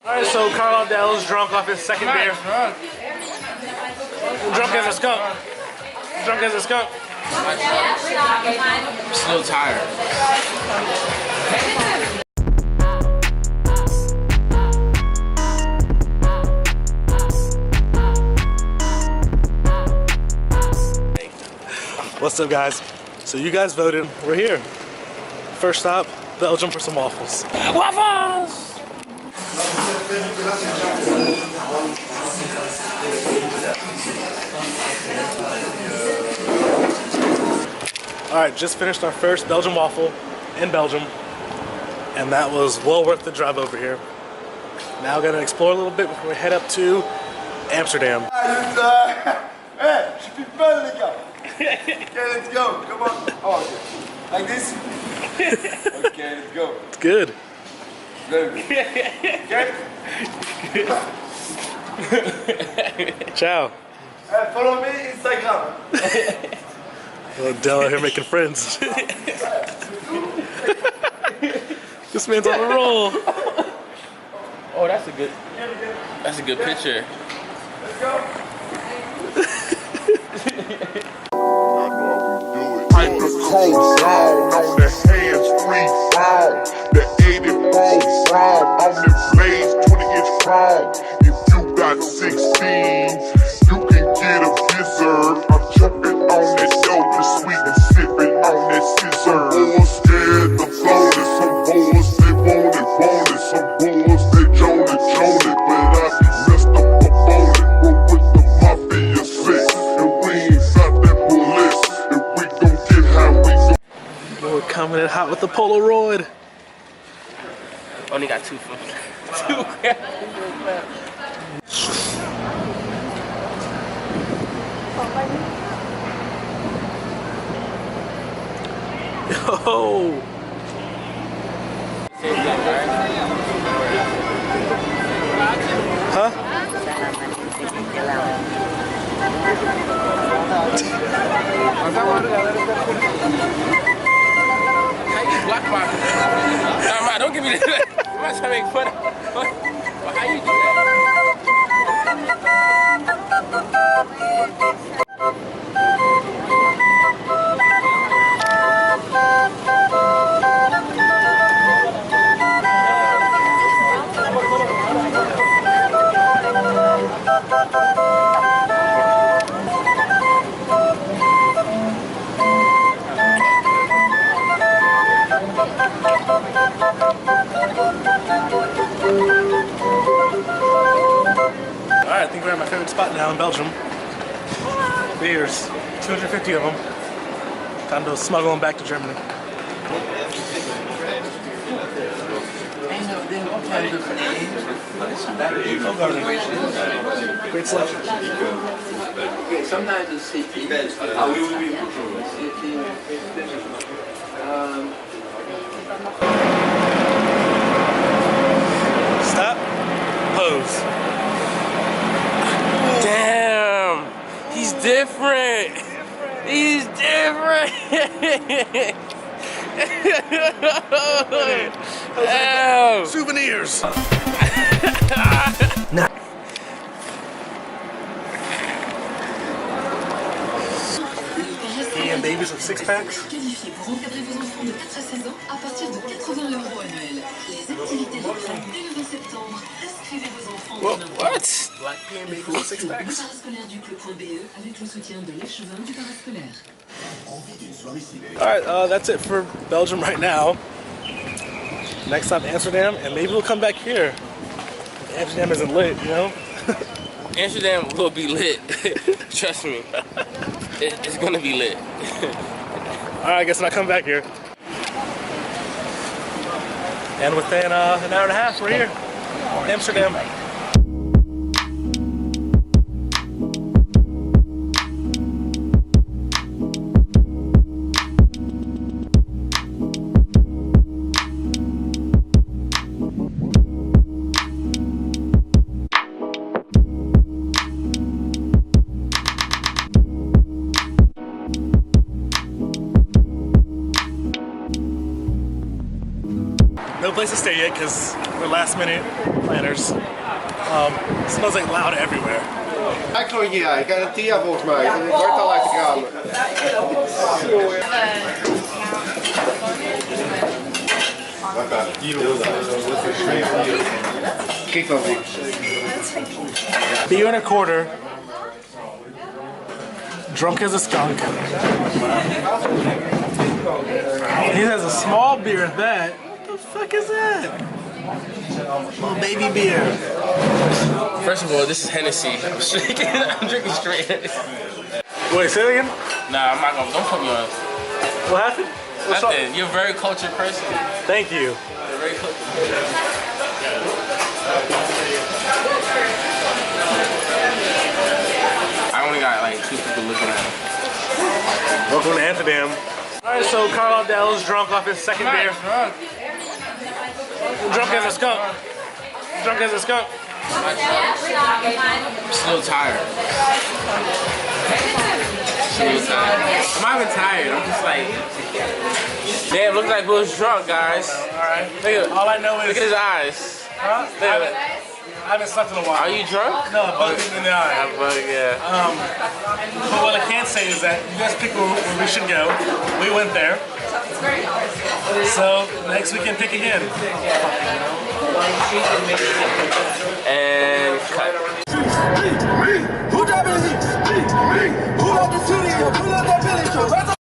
Alright, so Carl Dell's drunk off his second beer. Drunk as a skunk. Drunk as a skunk. I'm still tired. What's up, guys? So you guys voted. We're here. First stop, Belgium for some waffles. Waffles! Alright, just finished our first Belgian waffle in Belgium, and that was well worth the drive over here. Now we're gonna explore a little bit before we head up to Amsterdam. Hey, je suis pas les gars. Okay, let's go. Come on. Oh, okay. Like this? Okay, let's go. It's good. Very good. Okay? Ciao. Hey, follow me Instagram. Oh, Dell out here making friends. This man's on a roll. Oh, that's a good picture. Let's go. Pipe the cold down on the hands free phone. The 84 chrome on the blades, 20-inch chrome. If you got 16, you can get a blizzard. I'm jumping on that dope, sweet and sipping on that scissor. Some boys scared the bonus, some boys they want it. Some boys they joan it, but I be messed up on it. We're with the mafia six, and we ain't got that police. If we gon' get how we gon'. We're coming in hot with the Polaroid. Only got 2 for 2 Yo! Huh? How you block my... Nah, don't give me that. I'm not trying to make fun of... But how you do that? Alright, I think we're at my favorite spot now in Belgium. Beers, 250 of them. Time to smuggle them back to Germany. Great selection. Sometimes it's city. Stop. Pose. Damn! He's different! He's different! Damn! Souvenirs. And babies with 6-packs. Qualifié pour encadrer vos enfants de 4 à 16 ans à partir de 80 € annuels. Les activités reprennent dès le 20 septembre. Inscrivez vos enfants What? Black pan babies with 6-packs. parascolaire du club.be avec le soutien de l'échevin du parascolaire. Alright, that's it for Belgium right now. Next stop, Amsterdam, and maybe we'll come back here. Amsterdam isn't lit, you know? Amsterdam will be lit. Trust me. It's gonna be lit. Alright, I guess when I come back here. And within an hour and a half, we're here. Amsterdam. No place to stay yet because we're last minute. planners. It smells like loud everywhere. Icon-jij, garantia volgens mij. Het wordt al uit de kamer. Kijk dan niet. Beer and a quarter. Drunk as a skunk. He has a small beer at that. What the fuck is that? Little baby beer. First of all, this is Hennessy. I'm drinking straight Hennessy. Wait, say it again? Nah, I'm not gonna. Don't put me on. What happened? What's up? Nothing. You're a very cultured person. Thank you. You're very cultured. I only got like 2 people looking at me. Welcome to Amsterdam. Alright, so Carl Dell's drunk off his second beer. Drunk. Drunk as a skunk. Drunk as a skunk. I'm still tired. Still tired. I'm not even tired. I'm just like, damn, looks like Will's drunk, guys. Alright. Look at, All I know is... look at his eyes. Huh? Look at it. I haven't slept in a while. Are you drunk? No, bugged in the eye. Yeah. But what I can say is that you guys picked where we should go. We went there. So next we can pick again. And cut. Who dropping heat? Who up the city? Who up that village?